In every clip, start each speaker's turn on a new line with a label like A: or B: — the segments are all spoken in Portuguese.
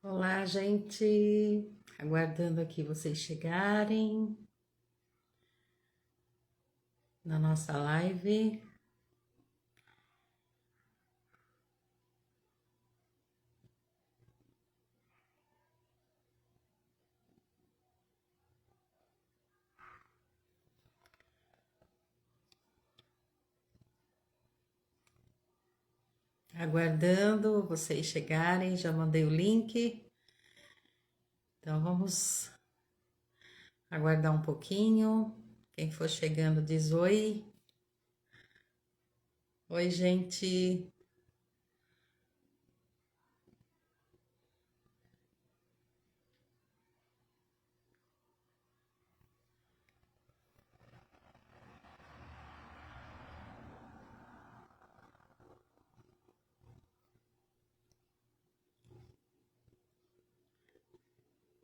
A: Olá, gente. Aguardando aqui vocês chegarem na nossa live. Aguardando vocês chegarem, já mandei o link. Então vamos aguardar um pouquinho. Quem for chegando diz oi. Oi, gente.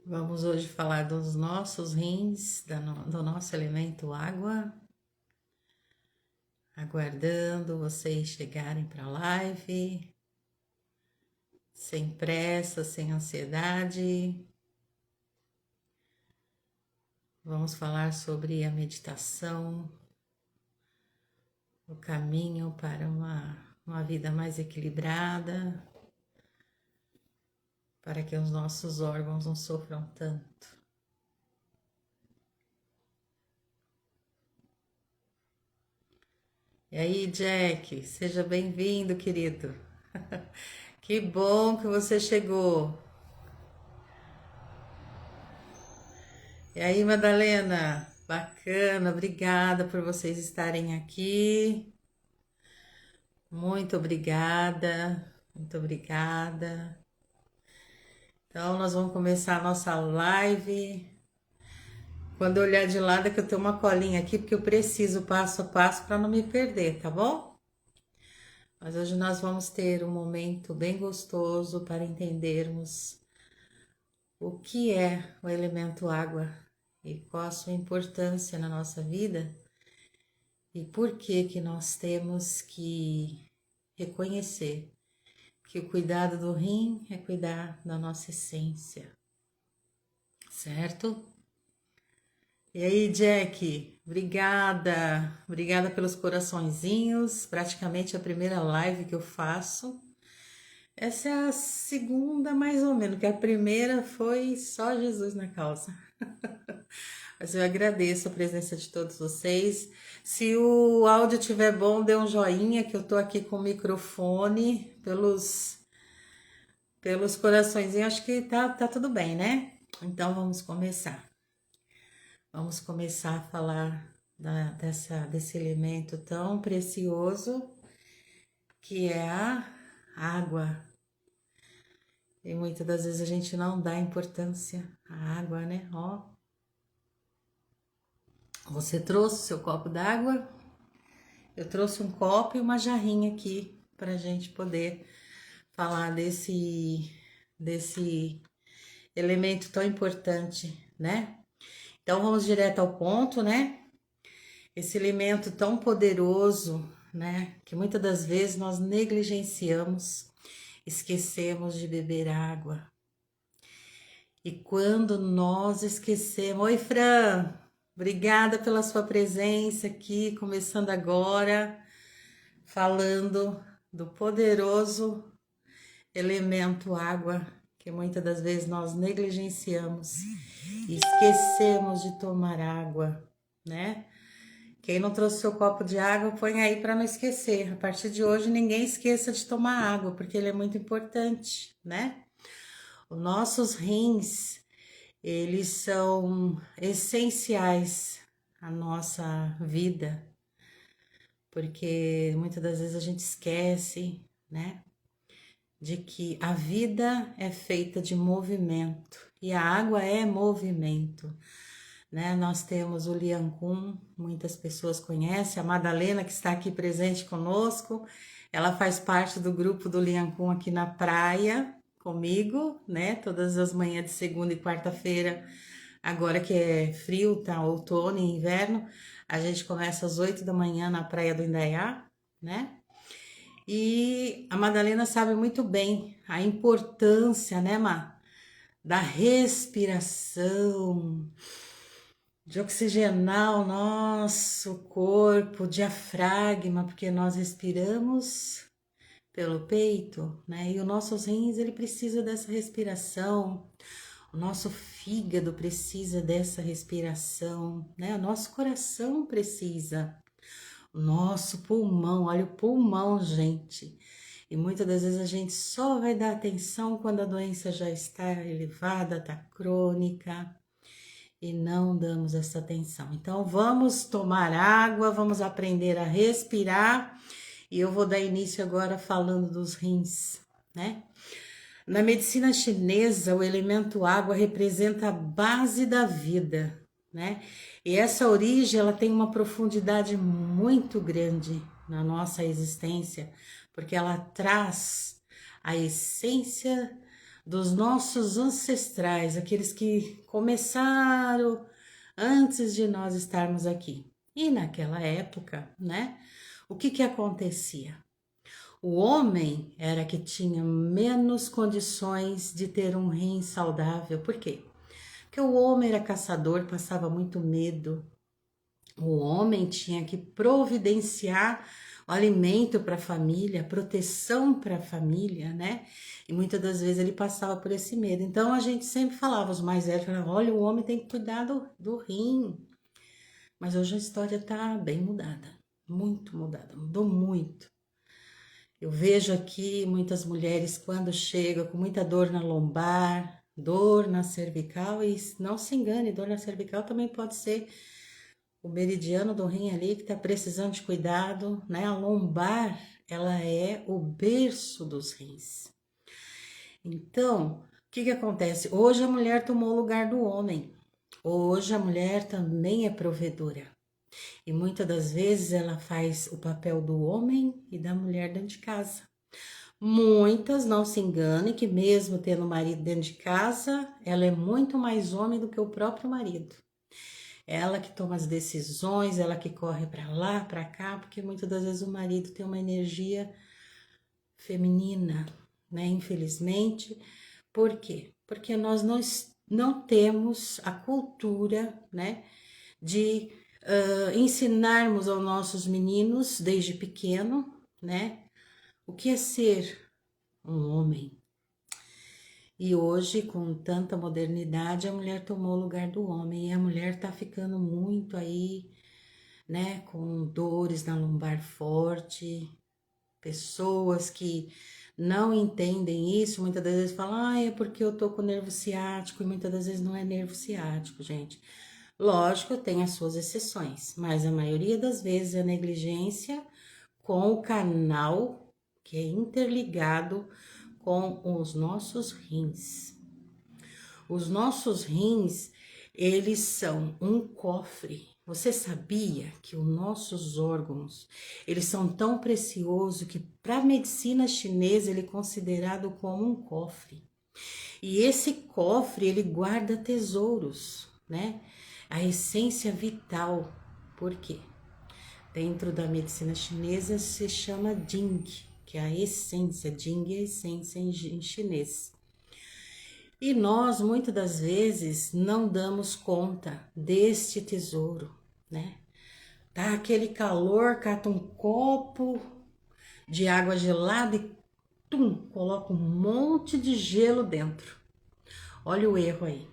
A: Vamos hoje falar dos nossos rins, do nosso elemento água. Aguardando vocês chegarem para a live. Sem pressa, sem ansiedade. Vamos falar sobre a meditação, o caminho para uma vida mais equilibrada, para que os nossos órgãos não sofram tanto. E aí, Jack, seja bem-vindo, querido. Que bom que você chegou. E aí, Madalena, bacana, obrigada por vocês estarem aqui. Muito obrigada, muito obrigada. Então, nós vamos começar a nossa live. Quando eu olhar de lado é que eu tenho uma colinha aqui, porque eu preciso passo a passo para não me perder, tá bom? Mas hoje nós vamos ter um momento bem gostoso para entendermos o que é o elemento água e qual a sua importância na nossa vida e por que que nós temos que reconhecer que o cuidado do rim é cuidar da nossa essência, certo? E aí, Jack, obrigada pelos coraçõezinhos, praticamente a primeira live que eu faço. Essa é a segunda, mais ou menos, que a primeira foi só Jesus na causa. Mas eu agradeço a presença de todos vocês. Se o áudio estiver bom, dê um joinha, que eu tô aqui com o microfone pelos coraçõezinhos, acho que tá tudo bem, né? Então vamos começar. Vamos começar a falar desse elemento tão precioso que é a água. E muitas das vezes a gente não dá importância à água, né? Ó, você trouxe o seu copo d'água? Eu trouxe um copo e uma jarrinha aqui para a gente poder falar desse elemento tão importante, né? Então vamos direto ao ponto, né? Esse elemento tão poderoso, né? Que muitas das vezes nós negligenciamos, esquecemos de beber água. E quando nós esquecemos... Oi, Fran! Obrigada pela sua presença aqui, começando agora, falando do poderoso elemento água, que muitas das vezes nós negligenciamos e esquecemos de tomar água, né? Quem não trouxe seu copo de água, põe aí para não esquecer. A partir de hoje, ninguém esqueça de tomar água, porque ele é muito importante, né? Os nossos rins, eles são essenciais à nossa vida, porque muitas das vezes a gente esquece, né? De que a vida é feita de movimento e a água é movimento, né? Nós temos o Liancum, muitas pessoas conhecem, a Madalena que está aqui presente conosco, ela faz parte do grupo do Liancum aqui na praia comigo, né? Todas as manhãs de segunda e quarta-feira, agora que é frio, tá outono e inverno, a gente começa às 8 da manhã na praia do Indaiá, né? E a Madalena sabe muito bem a importância, né, Má? da respiração, de oxigenar o nosso corpo, o diafragma, porque nós respiramos pelo peito, né? E os nossos rins, ele precisa dessa respiração, o nosso fígado precisa dessa respiração, né? O nosso coração precisa, o nosso pulmão, olha o pulmão, gente. E muitas das vezes a gente só vai dar atenção quando a doença já está elevada, está crônica, e não damos essa atenção. Então vamos tomar água, vamos aprender a respirar, e eu vou dar início agora falando dos rins, né? Na medicina chinesa, o elemento água representa a base da vida, né? E essa origem, ela tem uma profundidade muito grande na nossa existência, porque ela traz a essência dos nossos ancestrais, aqueles que começaram antes de nós estarmos aqui. E naquela época, né? O que acontecia? O homem era que tinha menos condições de ter um rim saudável. Por quê? Porque o homem era caçador, passava muito medo. O homem tinha que providenciar o alimento para a família, proteção para a família, né? E muitas das vezes ele passava por esse medo. Então a gente sempre falava, os mais velhos falavam, olha, o homem tem que cuidar do rim. Mas hoje a história está bem mudada, muito mudada, mudou muito. Eu vejo aqui muitas mulheres quando chegam com muita dor na lombar, dor na cervical, e não se engane, dor na cervical também pode ser o meridiano do rim ali que está precisando de cuidado, né? A lombar, ela é o berço dos rins. Então, o que acontece? Hoje a mulher tomou o lugar do homem. Hoje a mulher também é provedora. E muitas das vezes ela faz o papel do homem e da mulher dentro de casa. Muitas, não se enganem, que mesmo tendo o marido dentro de casa, ela é muito mais homem do que o próprio marido. Ela que toma as decisões, ela que corre para lá, para cá, porque muitas das vezes o marido tem uma energia feminina, né? Infelizmente. Por quê? Porque nós não temos a cultura, né? De ensinarmos aos nossos meninos desde pequeno, né? O que é ser um homem. E hoje, com tanta modernidade, a mulher tomou o lugar do homem e a mulher tá ficando muito aí, né? Com dores na lombar forte, pessoas que não entendem isso, muitas das vezes falam, ah, é porque eu tô com nervo ciático, e muitas das vezes não é nervo ciático, gente. Lógico, tem as suas exceções, mas a maioria das vezes é negligência com o canal que é interligado com os nossos rins. Os nossos rins, eles são um cofre. Você sabia que os nossos órgãos, eles são tão preciosos que para a medicina chinesa ele é considerado como um cofre. E esse cofre, ele guarda tesouros, né? A essência vital. Por quê? Dentro da medicina chinesa se chama Jing, que é a essência. Jing é a essência em chinês. E nós, muitas das vezes, não damos conta deste tesouro, né? Tá aquele calor, cata um copo de água gelada e coloca um monte de gelo dentro. Olha o erro aí.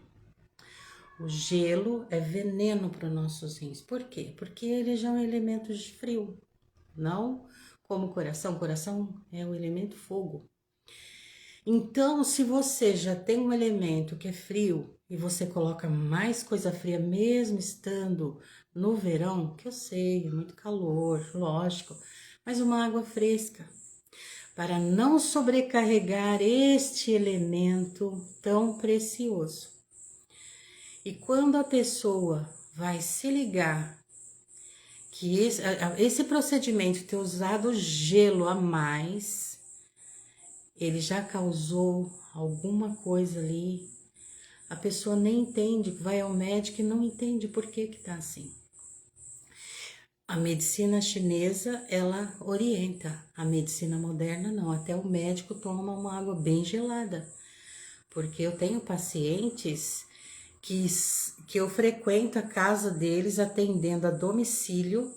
A: O gelo é veneno para os nossos rins. Por quê? Porque ele já é um elemento de frio, não como o coração. O coração é o elemento fogo. Então, se você já tem um elemento que é frio e você coloca mais coisa fria, mesmo estando no verão, que eu sei, é muito calor, lógico, mas uma água fresca, para não sobrecarregar este elemento tão precioso. E quando a pessoa vai se ligar que esse procedimento ter usado gelo a mais, ele já causou alguma coisa ali, a pessoa nem entende, vai ao médico e não entende por que tá assim. A medicina chinesa, ela orienta, a medicina moderna não, até o médico toma uma água bem gelada, porque eu tenho pacientes que eu frequento a casa deles atendendo a domicílio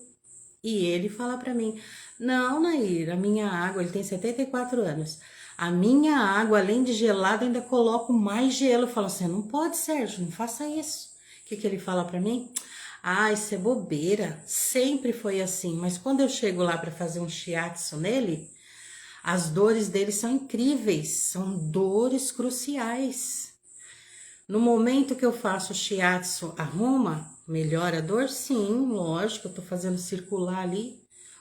A: e ele fala para mim: não, Nair, a minha água, ele tem 74 anos, a minha água, além de gelada, ainda coloco mais gelo. Eu falo assim: não pode, Sérgio, não faça isso. O que ele fala para mim? Ah, isso é bobeira, sempre foi assim, mas quando eu chego lá para fazer um shiatsu nele, as dores dele são incríveis, são dores cruciais. No momento que eu faço o shiatsu, arruma, melhora a dor? Sim, lógico, eu tô fazendo circular ali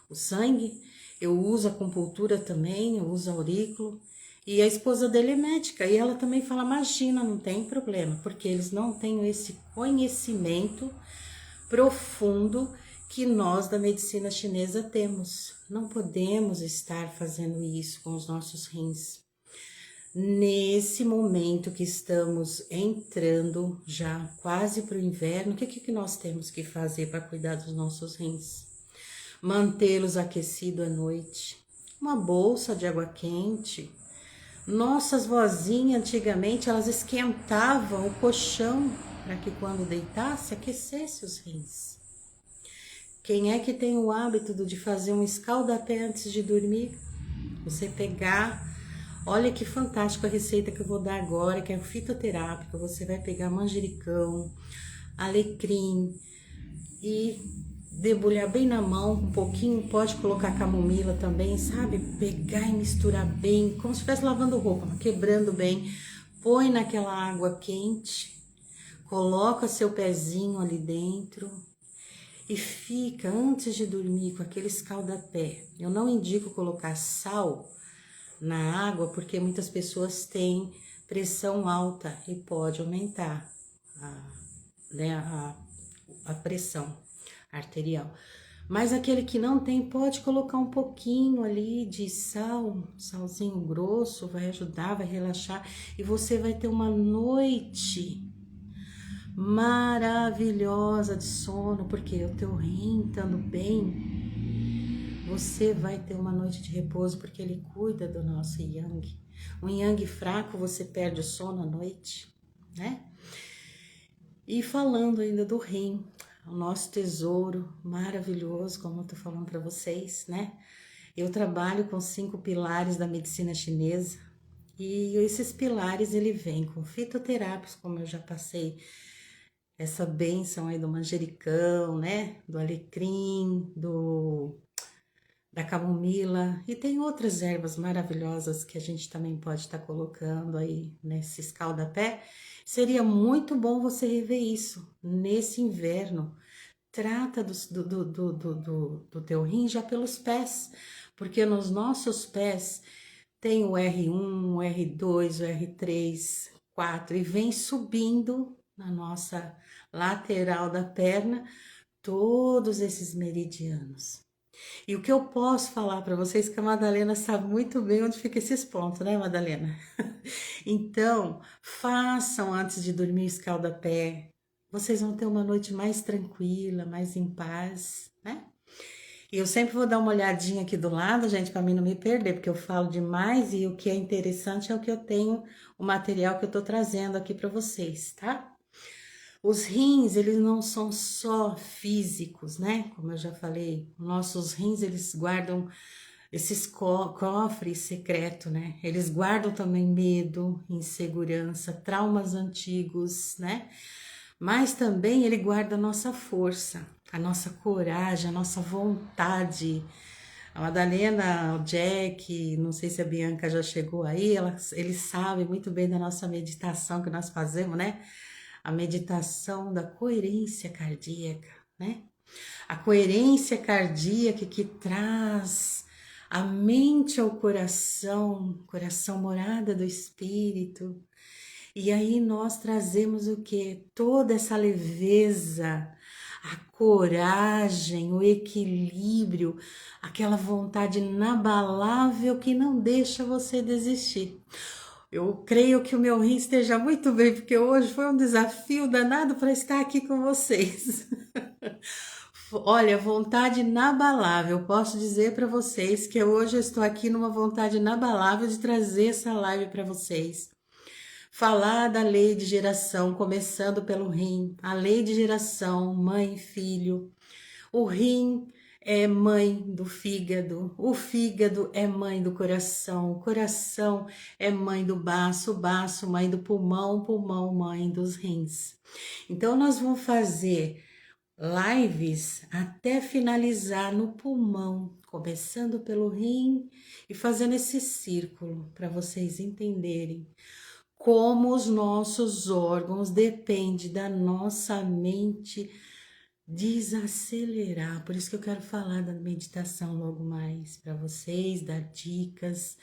A: o sangue. Eu uso acupuntura também, eu uso aurículo. E a esposa dele é médica e ela também fala: imagina, não tem problema, porque eles não têm esse conhecimento profundo que nós da medicina chinesa temos. Não podemos estar fazendo isso com os nossos rins. Nesse momento que estamos entrando já quase para o inverno, o que nós temos que fazer para cuidar dos nossos rins? Mantê-los aquecidos à noite, uma bolsa de água quente. Nossas vozinhas antigamente elas esquentavam o colchão para que quando deitasse aquecesse os rins. Quem é que tem o hábito de fazer um escaldapé antes de dormir? Você pegar, olha que fantástico a receita que eu vou dar agora, que é fitoterápica. Você vai pegar manjericão, alecrim e debulhar bem na mão, um pouquinho, pode colocar camomila também, sabe? Pegar e misturar bem, como se estivesse lavando roupa, quebrando bem. Põe naquela água quente, coloca seu pezinho ali dentro e fica antes de dormir com aquele escaldapé. Eu não indico colocar sal na água porque muitas pessoas têm pressão alta e pode aumentar a pressão arterial. Mas aquele que não tem, pode colocar um pouquinho ali de sal, salzinho grosso, vai ajudar, vai relaxar e você vai ter uma noite maravilhosa de sono, porque o teu rim estando bem, você vai ter uma noite de repouso, porque ele cuida do nosso yang. Um yang fraco, você perde o sono à noite, né? E falando ainda do rim, o nosso tesouro maravilhoso, como eu tô falando para vocês, né? Eu trabalho com 5 pilares da medicina chinesa e esses pilares ele vem com fitoterápicos, como eu já passei essa bênção aí do manjericão, né? Do alecrim, da camomila e tem outras ervas maravilhosas que a gente também pode estar colocando aí nesse escaldapé. Seria muito bom você rever isso nesse inverno. Trata do teu rim já pelos pés, porque nos nossos pés tem o R1, o R2, o R3, 4 e vem subindo na nossa lateral da perna todos esses meridianos. E o que eu posso falar para vocês que a Madalena sabe muito bem onde fica esses pontos, né, Madalena? Então, façam antes de dormir escaldapé. Vocês vão ter uma noite mais tranquila, mais em paz, né? E eu sempre vou dar uma olhadinha aqui do lado, gente, para mim não me perder, porque eu falo demais e o que é interessante é o que eu tenho, o material que eu tô trazendo aqui para vocês, tá? Os rins, eles não são só físicos, né? Como eu já falei, nossos rins, eles guardam esses cofres secretos, né? Eles guardam também medo, insegurança, traumas antigos, né? Mas também ele guarda a nossa força, a nossa coragem, a nossa vontade. A Madalena, o Jack, não sei se a Bianca já chegou aí, eles sabem muito bem da nossa meditação que nós fazemos, né? A meditação da coerência cardíaca, né? A coerência cardíaca que traz a mente ao coração, coração morada do espírito. E aí nós trazemos o que? Toda essa leveza, a coragem, o equilíbrio, aquela vontade inabalável que não deixa você desistir. Eu creio que o meu rim esteja muito bem, porque hoje foi um desafio danado para estar aqui com vocês. Olha, vontade inabalável. Eu posso dizer para vocês que hoje eu estou aqui numa vontade inabalável de trazer essa live para vocês. falar da lei de geração, começando pelo rim, a lei de geração, mãe e filho. O rim é mãe do fígado, o fígado é mãe do coração, o coração é mãe do baço, o baço mãe do pulmão, o pulmão mãe dos rins. Então nós vamos fazer lives até finalizar no pulmão, começando pelo rim e fazendo esse círculo para vocês entenderem como os nossos órgãos dependem da nossa mente desacelerar. Por isso que eu quero falar da meditação logo mais para vocês, dar dicas.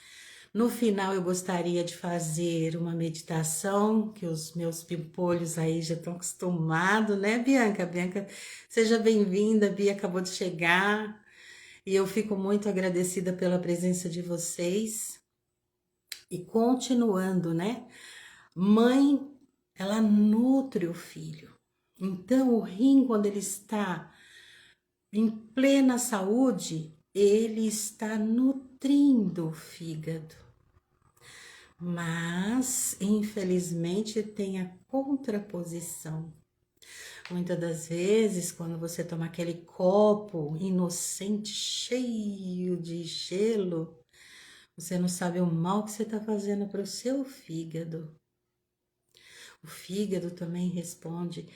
A: No final eu gostaria de fazer uma meditação, que os meus pimpolhos aí já estão acostumados, né, Bianca? Bianca, seja bem-vinda, Bia acabou de chegar. E eu fico muito agradecida pela presença de vocês. E continuando, né? Mãe, ela nutre o filho. Então, o rim, quando ele está em plena saúde, ele está nutrindo o fígado. Mas, infelizmente, tem a contraposição. Muitas das vezes, quando você toma aquele copo inocente, cheio de gelo, você não sabe o mal que você está fazendo para o seu fígado. O fígado também responde.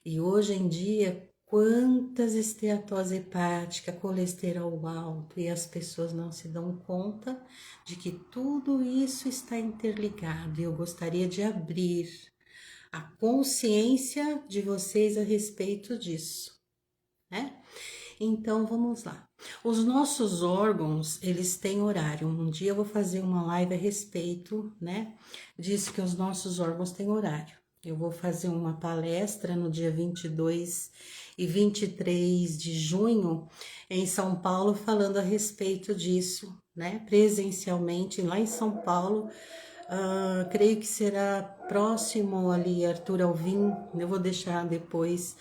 A: E hoje em dia, quantas esteatose hepática, colesterol alto, e as pessoas não se dão conta de que tudo isso está interligado. E eu gostaria de abrir a consciência de vocês a respeito disso, né? Então, vamos lá. Os nossos órgãos, eles têm horário. Um dia eu vou fazer uma live a respeito, né, disso que os nossos órgãos têm horário. Eu vou fazer uma palestra no dia 22 e 23 de junho em São Paulo, falando a respeito disso, né, presencialmente lá em São Paulo. Creio que será próximo ali, Arthur Alvim. Eu vou deixar depois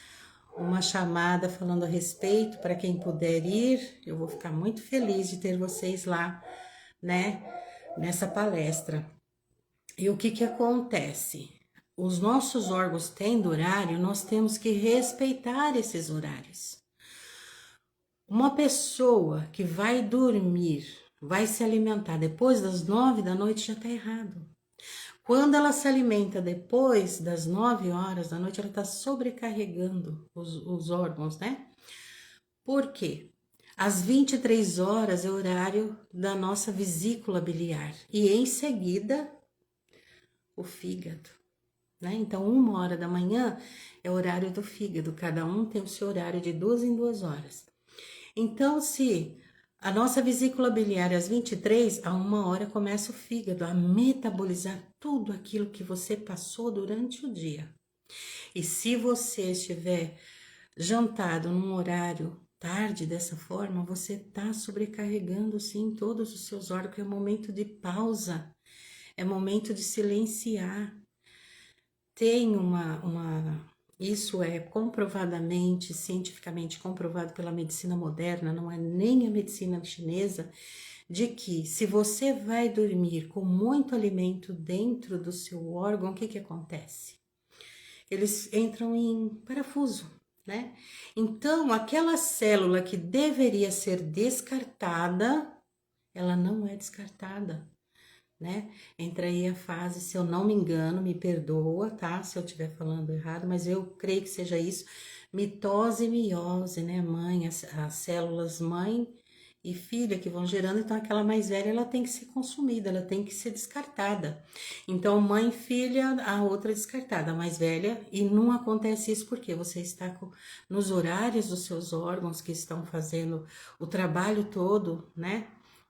A: uma chamada falando a respeito para quem puder ir. Eu vou ficar muito feliz de ter vocês lá, né, nessa palestra. E o que acontece? Os nossos órgãos tendo horário, nós temos que respeitar esses horários. Uma pessoa que vai dormir, vai se alimentar depois das 9 da noite já está errado. Quando ela se alimenta depois das 9 horas da noite, ela está sobrecarregando os órgãos, né? Por quê? Às 23 horas é o horário da nossa vesícula biliar e em seguida o fígado, né? Então, 1 hora da manhã é o horário do fígado, cada um tem o seu horário de 2 em 2 horas. Então, se a nossa vesícula biliar às 23, a 1 hora começa o fígado a metabolizar tudo aquilo que você passou durante o dia. E se você estiver jantado num horário tarde dessa forma, você está sobrecarregando sim todos os seus órgãos. É momento de pausa, é momento de silenciar. Tem isso é comprovadamente, cientificamente comprovado pela medicina moderna, não é nem a medicina chinesa, de que se você vai dormir com muito alimento dentro do seu órgão, o que acontece? Eles entram em parafuso, né? Então, aquela célula que deveria ser descartada, ela não é descartada, né? Entra aí a fase, se eu não me engano, me perdoa, tá? Se eu estiver falando errado, mas eu creio que seja isso, mitose e miose, né? Mãe, as células mãe e filha que vão gerando, então aquela mais velha, ela tem que ser consumida, ela tem que ser descartada. Então, mãe e filha, a outra descartada, a mais velha, e não acontece isso porque você está nos horários dos seus órgãos que estão fazendo o trabalho todo, né?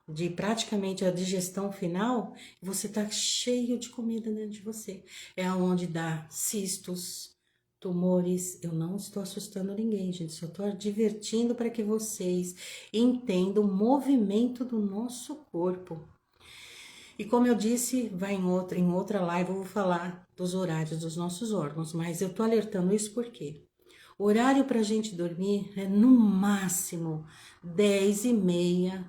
A: De praticamente a digestão final, você tá cheio de comida dentro de você. É onde dá cistos, tumores. Eu não estou assustando ninguém, gente, só estou advertindo para que vocês entendam o movimento do nosso corpo. E como eu disse, vai em outra live eu vou falar dos horários dos nossos órgãos, mas eu tô alertando isso porque o horário para a gente dormir é no máximo 10h30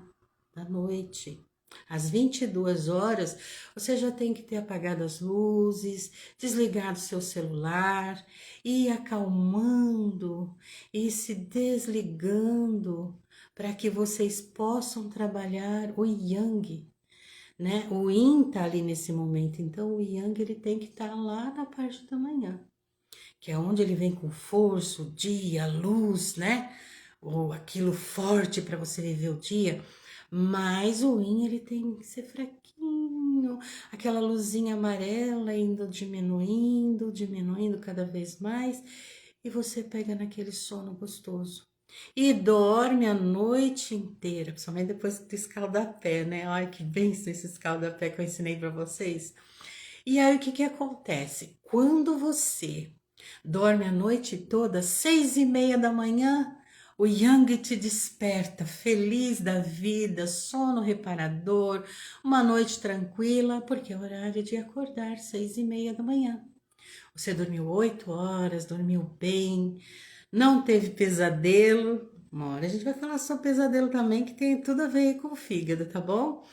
A: da noite. Às 22 horas, você já tem que ter apagado as luzes, desligado seu celular, e ir acalmando e se desligando para que vocês possam trabalhar o Yang, né? O Yin tá ali nesse momento, então o Yang ele tem que estar lá na parte da manhã, que é onde ele vem com força, o dia, a luz, né? Ou aquilo forte para você viver o dia. Mas o Yin ele tem que ser fraquinho, aquela luzinha amarela indo diminuindo, diminuindo cada vez mais, e você pega naquele sono gostoso. E dorme a noite inteira, principalmente depois do escaldapé, né? Ai, que benção esse escaldapé que eu ensinei para vocês. E aí, o que que acontece? Quando você dorme a noite toda, 6:30 da manhã, o Yang te desperta, feliz da vida, sono reparador, uma noite tranquila, porque é horário de acordar, 6:30 da manhã. Você dormiu 8 horas, dormiu bem, não teve pesadelo. Uma hora a gente vai falar sobre pesadelo também, que tem tudo a ver com o fígado, tá bom?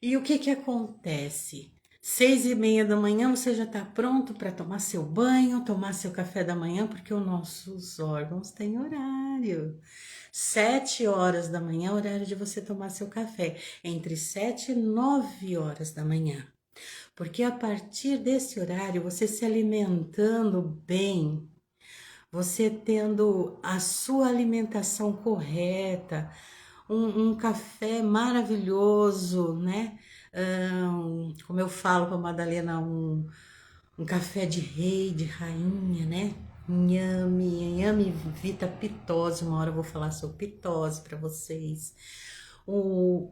A: E o que que acontece? 6:30 da manhã você já está pronto para tomar seu banho, tomar seu café da manhã, porque os nossos órgãos têm horário. 7 horas da manhã é horário de você tomar seu café, entre 7 e 9 horas da manhã. Porque a partir desse horário, você se alimentando bem, você tendo a sua alimentação correta, um café maravilhoso, né? Como eu falo para Madalena, um café de rei, de rainha, né? Inhame, inhame Vita Pitose. Uma hora eu vou falar sobre pitose para vocês. O,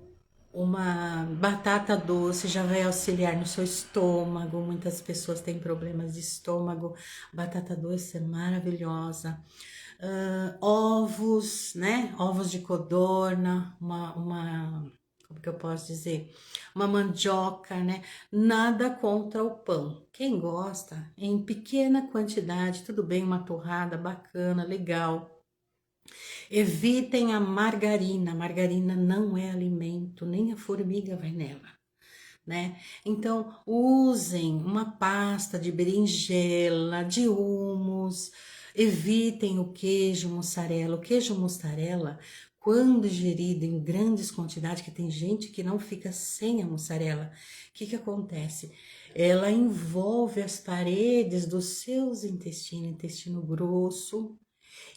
A: uma batata doce já vai auxiliar no seu estômago. Muitas pessoas têm problemas de estômago. Batata doce é maravilhosa. Ovos, né? Ovos de codorna, como que eu posso dizer? Uma mandioca, né? Nada contra o pão. Quem gosta, em pequena quantidade, tudo bem, uma torrada bacana, legal. Evitem a margarina. A margarina não é alimento, nem a formiga vai nela, né? Então, usem uma pasta de berinjela, de hummus, evitem o queijo mussarela. O queijo mussarela, quando ingerido em grandes quantidades, que tem gente que não fica sem a mussarela, o que que acontece? Ela envolve as paredes dos seus intestinos, intestino grosso,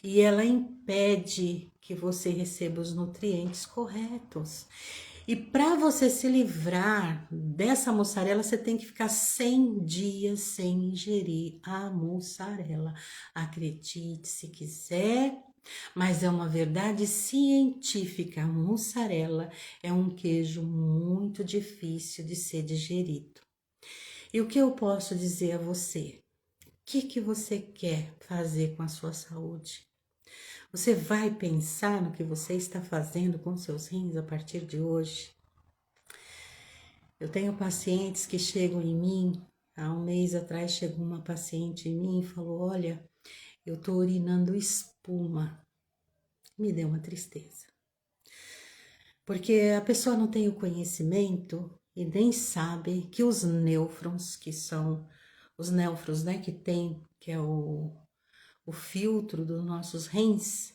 A: e ela impede que você receba os nutrientes corretos. E para você se livrar dessa mussarela, você tem que ficar 100 dias sem ingerir a mussarela. Acredite se quiser, mas é uma verdade científica. A mussarela é um queijo muito difícil de ser digerido. E o que eu posso dizer a você? O que você quer fazer com a sua saúde? Você vai pensar no que você está fazendo com seus rins a partir de hoje? Eu tenho pacientes que chegam em mim. Há um mês atrás chegou uma paciente em mim e falou: Olha, eu tô urinando espuma. Me deu uma tristeza. Porque a pessoa não tem o conhecimento e nem sabe que os nêfrons, que são os néfrons, né, que é o filtro dos nossos rins,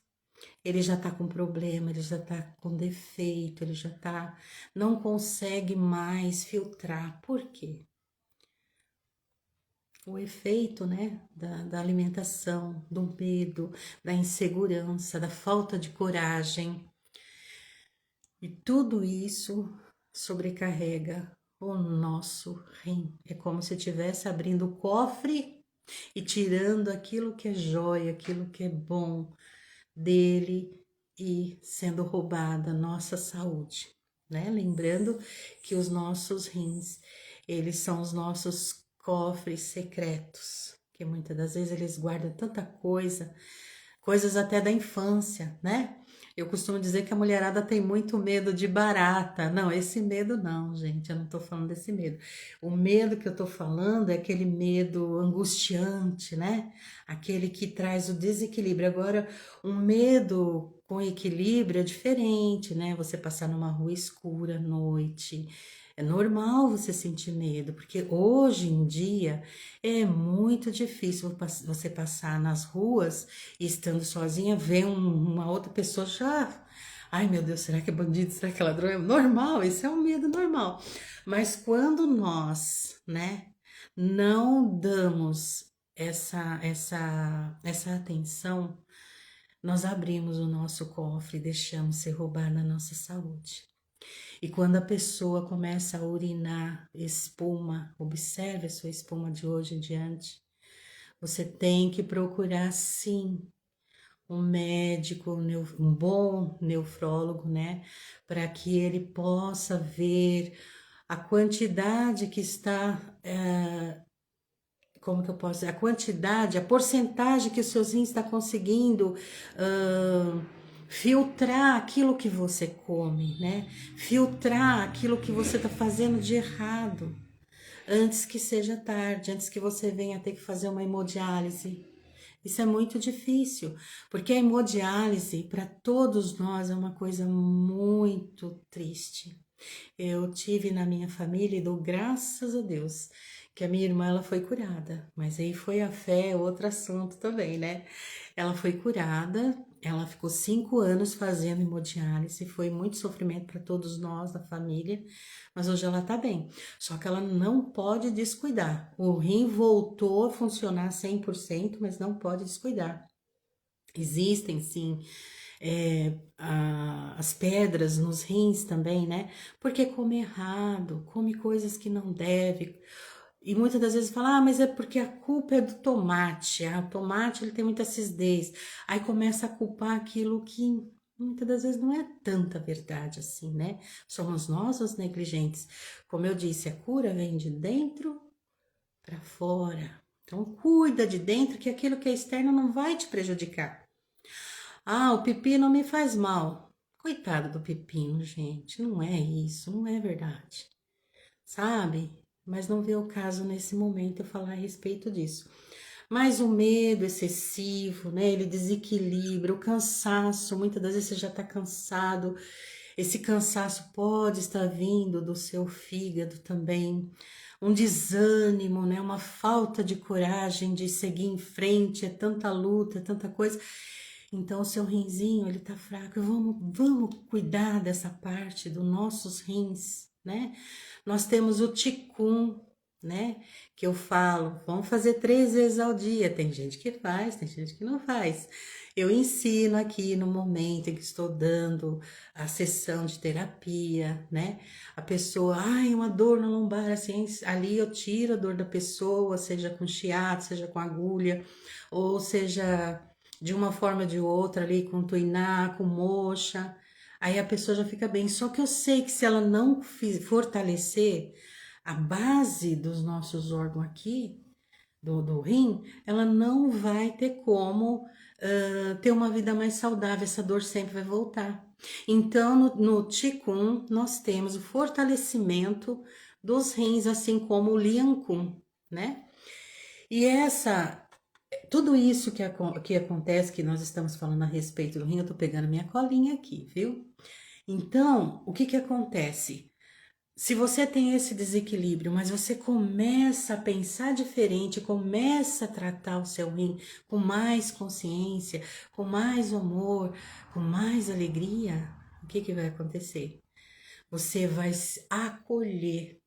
A: ele já tá com problema, ele já tá com defeito, ele já tá, não consegue mais filtrar. Por quê? O efeito, né, da alimentação, do medo, da insegurança, da falta de coragem. E tudo isso sobrecarrega o nosso rim. É como se estivesse abrindo o cofre e tirando aquilo que é jóia, aquilo que é bom dele e sendo roubada a nossa saúde, né? Lembrando que os nossos rins, eles são os nossos cofres secretos, que muitas das vezes eles guardam tanta coisa, coisas até da infância, né? Eu costumo dizer que a mulherada tem muito medo de barata. Não, esse medo não, gente, eu não tô falando desse medo. O medo que eu tô falando é aquele medo angustiante, né? Aquele que traz o desequilíbrio. Agora, um medo com equilíbrio é diferente, né? Você passar numa rua escura à noite. É normal você sentir medo, porque hoje em dia é muito difícil você passar nas ruas e estando sozinha, ver uma outra pessoa já. Ai meu Deus, será que é bandido? Será que é ladrão? É normal, isso é um medo normal. Mas quando nós, né, não damos essa atenção, nós abrimos o nosso cofre e deixamos ser roubar na nossa saúde. E quando a pessoa começa a urinar espuma, observe a sua espuma de hoje em diante, você tem que procurar sim um médico, um bom nefrólogo, né? Para que ele possa ver a quantidade que está, como que eu posso dizer? A quantidade, a porcentagem que os seus rins está conseguindo filtrar aquilo que você come, né? Filtrar aquilo que você está fazendo de errado antes que seja tarde, antes que você venha ter que fazer uma hemodiálise. Isso é muito difícil, porque a hemodiálise para todos nós é uma coisa muito triste. Eu tive na minha família e dou graças a Deus que a minha irmã ela foi curada, mas aí foi a fé, outro assunto também, né? Ela foi curada, ela ficou 5 anos fazendo hemodiálise, foi muito sofrimento para todos nós da família, mas hoje ela tá bem. Só que ela não pode descuidar. O rim voltou a funcionar 100%, mas não pode descuidar. Existem sim as pedras nos rins também, né? Porque come errado, come coisas que não deve. E muitas das vezes fala, mas é porque a culpa é do tomate. O tomate ele tem muita acidez. Aí começa a culpar aquilo que muitas das vezes não é tanta verdade assim, né? Somos nós os negligentes. Como eu disse, a cura vem de dentro para fora. Então cuida de dentro que aquilo que é externo não vai te prejudicar. O pepino me faz mal. Coitado do pepino, gente. Não é isso, não é verdade. Sabe? Mas não vê o caso nesse momento eu falar a respeito disso. Mas o medo excessivo, né? Ele desequilibra, o cansaço. Muitas das vezes você já tá cansado. Esse cansaço pode estar vindo do seu fígado também. Um desânimo, né? Uma falta de coragem de seguir em frente. É tanta luta, é tanta coisa. Então, o seu rinzinho, ele tá fraco. Vamos cuidar dessa parte dos nossos rins, né? Nós temos o ticum, né? Que eu falo, vamos fazer 3 vezes ao dia. Tem gente que faz, tem gente que não faz. Eu ensino aqui no momento em que estou dando a sessão de terapia, né? A pessoa, uma dor na lombar, assim, ali eu tiro a dor da pessoa, seja com chiado, seja com agulha, ou seja de uma forma ou de outra ali com tuiná, com moxa, aí a pessoa já fica bem. Só que eu sei que se ela não fortalecer a base dos nossos órgãos aqui, do rim, ela não vai ter como ter uma vida mais saudável, essa dor sempre vai voltar. Então, no Qigong, nós temos o fortalecimento dos rins, assim como o Lian Kun, né? E tudo isso que acontece, que nós estamos falando a respeito do rim, eu tô pegando minha colinha aqui, viu? Então, o que acontece? Se você tem esse desequilíbrio, mas você começa a pensar diferente, começa a tratar o seu rim com mais consciência, com mais amor, com mais alegria, o que vai acontecer? Você vai se acolher.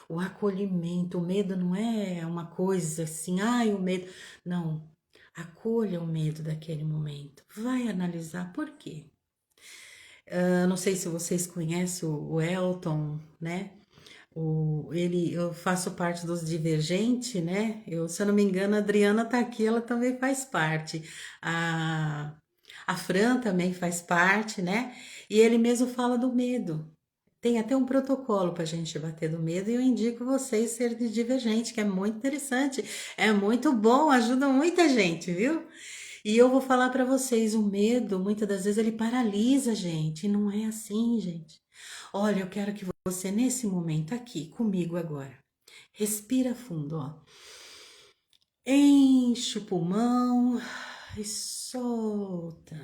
A: O acolhimento, o medo não é uma coisa assim, o medo. Não, acolha o medo daquele momento. Vai analisar por quê. Não sei se vocês conhecem o Elton, né? Eu faço parte dos Divergentes, né? Se eu não me engano, a Adriana tá aqui, ela também faz parte. A Fran também faz parte, né? E ele mesmo fala do medo. Tem até um protocolo para a gente bater do medo e eu indico vocês ser de Divergente, que é muito interessante, é muito bom, ajuda muita gente, viu? E eu vou falar para vocês, o medo, muitas das vezes, ele paralisa a gente, e não é assim, gente. Olha, eu quero que você, nesse momento, aqui, comigo agora, respira fundo, ó. Enche o pulmão e solta.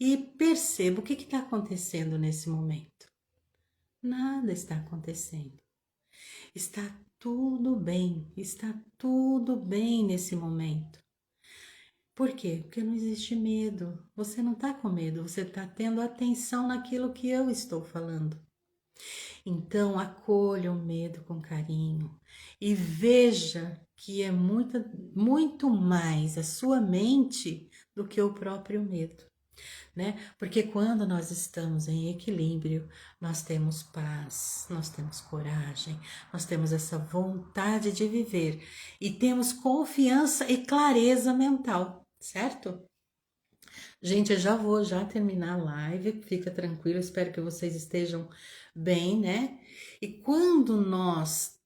A: E perceba o que está acontecendo nesse momento. Nada está acontecendo. Está tudo bem nesse momento. Por quê? Porque não existe medo. Você não está com medo, você está tendo atenção naquilo que eu estou falando. Então, acolha o medo com carinho e veja que é muito mais a sua mente do que o próprio medo, né? Porque quando nós estamos em equilíbrio, nós temos paz, nós temos coragem, nós temos essa vontade de viver e temos confiança e clareza mental, certo? Gente, eu já terminar a live, fica tranquilo, espero que vocês estejam bem, né? E quando nós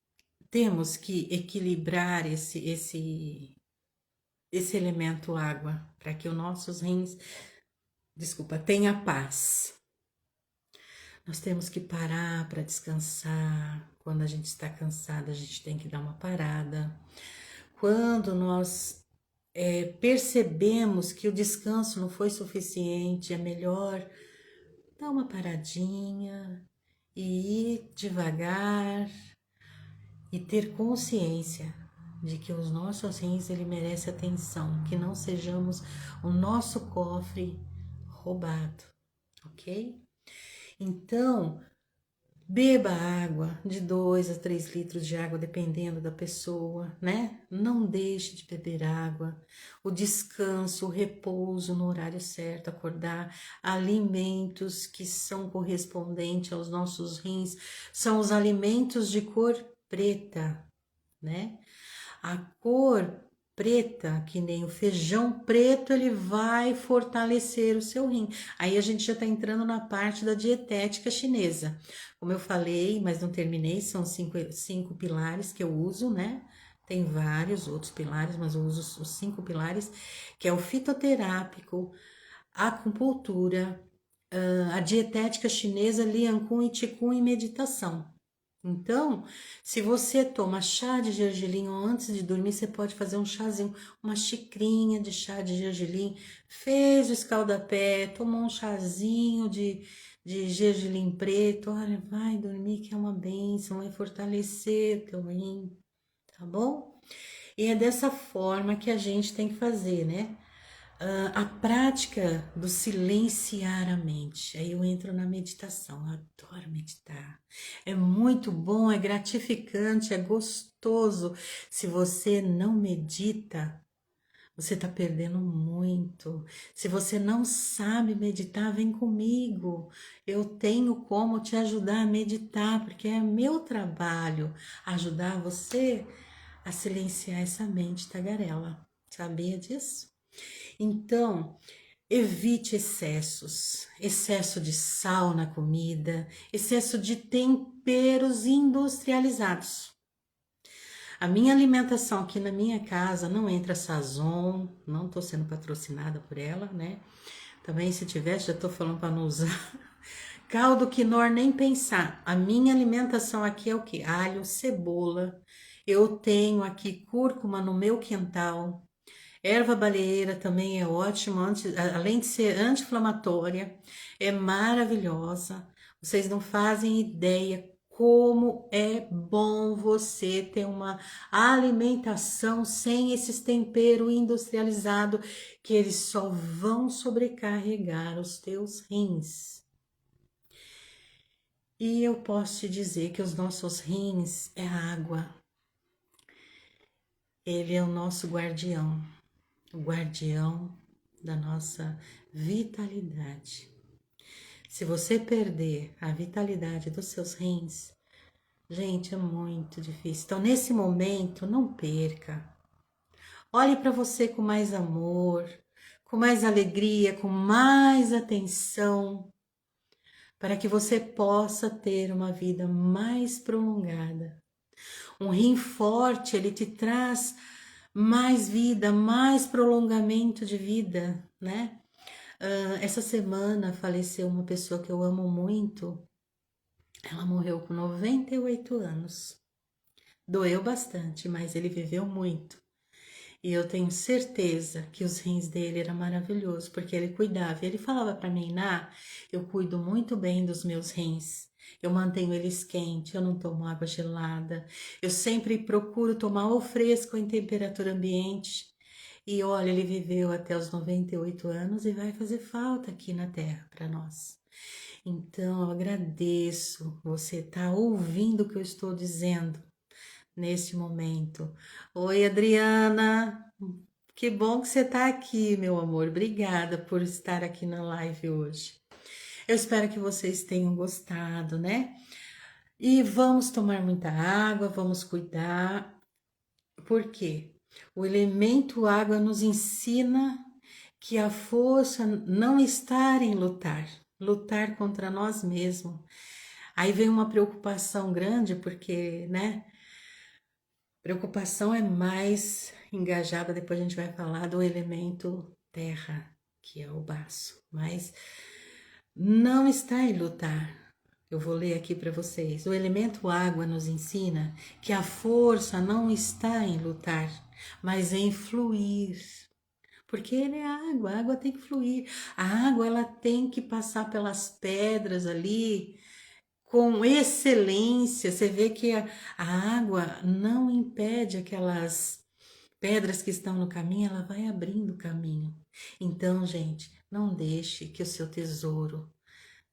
A: temos que equilibrar esse elemento água para que os nossos rins, tenha paz. Nós temos que parar para descansar. Quando a gente está cansada, a gente tem que dar uma parada. Quando nós percebemos que o descanso não foi suficiente, é melhor dar uma paradinha e ir devagar e ter consciência de que os nossos rins ele merece atenção, que não sejamos o nosso cofre roubado, ok? Então, beba água, de 2 a 3 litros de água, dependendo da pessoa, né? Não deixe de beber água. O descanso, o repouso no horário certo, acordar, alimentos que são correspondentes aos nossos rins, são os alimentos de cor preta, né? A cor preta, que nem o feijão preto, ele vai fortalecer o seu rim. Aí a gente já tá entrando na parte da dietética chinesa. Como eu falei, mas não terminei, são cinco pilares que eu uso, né? Tem vários outros pilares, mas eu uso os 5 pilares, que é o fitoterápico, a acupuntura, a dietética chinesa, Lian Kun e Qigong e meditação. Então, se você toma chá de gergelim ou antes de dormir, você pode fazer um chazinho, uma xicrinha de chá de gergelim, fez o escaldapé, tomou um chazinho de gergelim preto, olha, vai dormir que é uma bênção, vai fortalecer teu rim, tá bom? E é dessa forma que a gente tem que fazer, né? A prática do silenciar a mente. Aí eu entro na meditação, eu adoro meditar. É muito bom, é gratificante, é gostoso. Se você não medita, você está perdendo muito. Se você não sabe meditar, vem comigo. Eu tenho como te ajudar a meditar, porque é meu trabalho ajudar você a silenciar essa mente tagarela. Sabia disso? Então, evite excessos, excesso de sal na comida, excesso de temperos industrializados. A minha alimentação aqui na minha casa não entra Sazon, não estou sendo patrocinada por ela, né? Também se tivesse, já estou falando para não usar. Caldo quinor, nem pensar. A minha alimentação aqui é o que? Alho, cebola. Eu tenho aqui cúrcuma no meu quintal. Erva baleeira também é ótima, além de ser anti-inflamatória, é maravilhosa. Vocês não fazem ideia como é bom você ter uma alimentação sem esses temperos industrializados que eles só vão sobrecarregar os teus rins. E eu posso te dizer que os nossos rins é a água. Ele é o nosso guardião. O guardião da nossa vitalidade. Se você perder a vitalidade dos seus rins, gente, é muito difícil. Então, nesse momento, não perca. Olhe para você com mais amor, com mais alegria, com mais atenção, para que você possa ter uma vida mais prolongada. Um rim forte, ele te traz mais vida, mais prolongamento de vida, né? Essa semana faleceu uma pessoa que eu amo muito. Ela morreu com 98 anos. Doeu bastante, mas ele viveu muito. E eu tenho certeza que os rins dele eram maravilhosos, porque ele cuidava. Ele falava para mim, eu cuido muito bem dos meus rins. Eu mantenho eles quentes, eu não tomo água gelada. Eu sempre procuro tomar o fresco em temperatura ambiente. E olha, ele viveu até os 98 anos e vai fazer falta aqui na Terra para nós. Então, eu agradeço você estar ouvindo o que eu estou dizendo neste momento. Oi, Adriana. Que bom que você está aqui, meu amor. Obrigada por estar aqui na live hoje. Eu espero que vocês tenham gostado, né? E vamos tomar muita água, vamos cuidar. Por quê? O elemento água nos ensina que a força não está em lutar, lutar contra nós mesmos. Aí vem uma preocupação grande, porque, né? Preocupação é mais engajada, depois a gente vai falar do elemento terra, que é o baço, mas não está em lutar. Eu vou ler aqui para vocês. O elemento água nos ensina que a força não está em lutar, mas em fluir. Porque ele é água, a água tem que fluir. A água ela tem que passar pelas pedras ali, com excelência. Você vê que a água não impede aquelas pedras que estão no caminho, ela vai abrindo o caminho. Então, gente, não deixe que o seu tesouro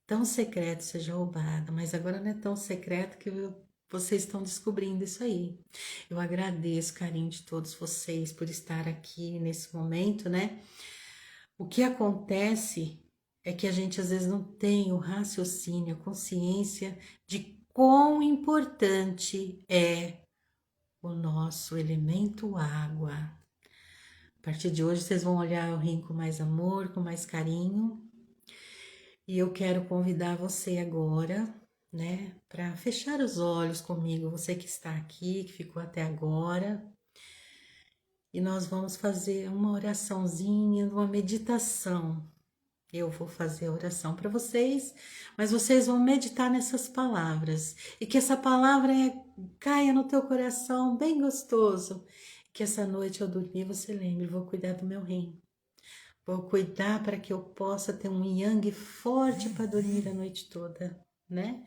A: tão secreto seja roubado, mas agora não é tão secreto que vocês estão descobrindo isso aí. Eu agradeço o carinho de todos vocês por estar aqui nesse momento, né? O que acontece é que a gente às vezes não tem o raciocínio, a consciência de quão importante é o nosso elemento água. A partir de hoje vocês vão olhar o rim com mais amor, com mais carinho. E eu quero convidar você agora, né, para fechar os olhos comigo, você que está aqui, que ficou até agora. E nós vamos fazer uma oraçãozinha, uma meditação. Eu vou fazer a oração para vocês, mas vocês vão meditar nessas palavras e que essa palavra caia no teu coração bem gostoso. Que essa noite ao dormir você lembre, vou cuidar do meu rim. Vou cuidar para que eu possa ter um yang forte para dormir a noite toda, né?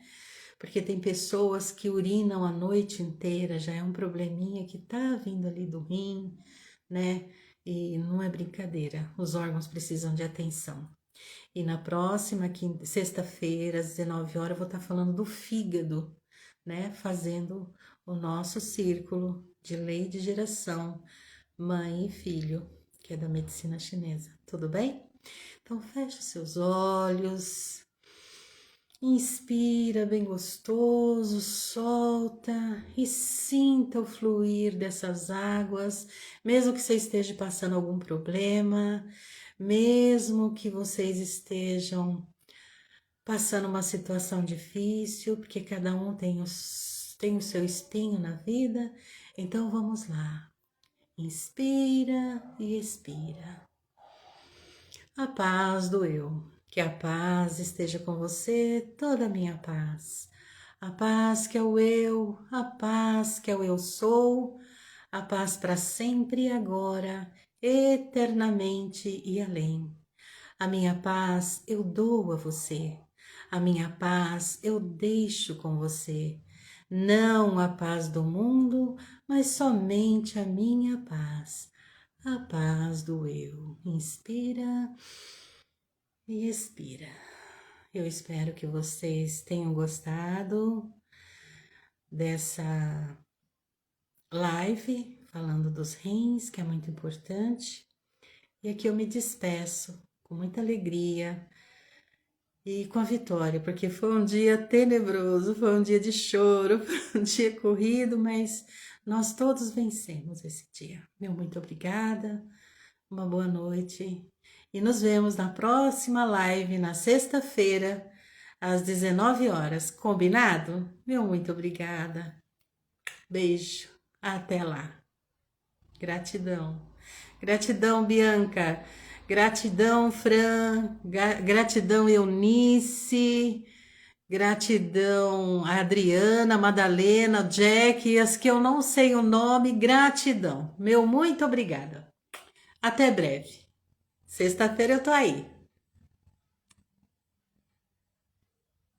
A: Porque tem pessoas que urinam a noite inteira, já é um probleminha que tá vindo ali do rim, né? E não é brincadeira, os órgãos precisam de atenção. E na próxima sexta-feira, às 19 horas, eu vou estar falando do fígado, né? Fazendo o nosso círculo de lei de geração, mãe e filho, que é da medicina chinesa. Tudo bem? Então, feche os seus olhos. Inspira bem gostoso, solta e sinta o fluir dessas águas, mesmo que você esteja passando algum problema, mesmo que vocês estejam passando uma situação difícil, porque cada um tem o seu espinho na vida. Então vamos lá. Inspira e expira. A paz do eu. Que a paz esteja com você, toda a minha paz. A paz que é o eu, a paz que é o eu sou, a paz para sempre e agora, eternamente e além. A minha paz eu dou a você, a minha paz eu deixo com você. Não a paz do mundo, mas somente a minha paz, a paz do eu. Inspira e expira. Eu espero que vocês tenham gostado dessa live falando dos rins, que é muito importante. E aqui eu me despeço com muita alegria e com a vitória, porque foi um dia tenebroso, foi um dia de choro, foi um dia corrido, mas nós todos vencemos esse dia. Meu muito obrigada, uma boa noite e nos vemos na próxima live, na sexta-feira, às 19 horas. Combinado? Meu muito obrigada. Beijo. Até lá. Gratidão. Gratidão, Bianca. Gratidão, Fran. Gratidão, Eunice. Gratidão, Adriana, Madalena, Jack e as que eu não sei o nome. Gratidão. Meu muito obrigada. Até breve. Sexta-feira eu tô aí.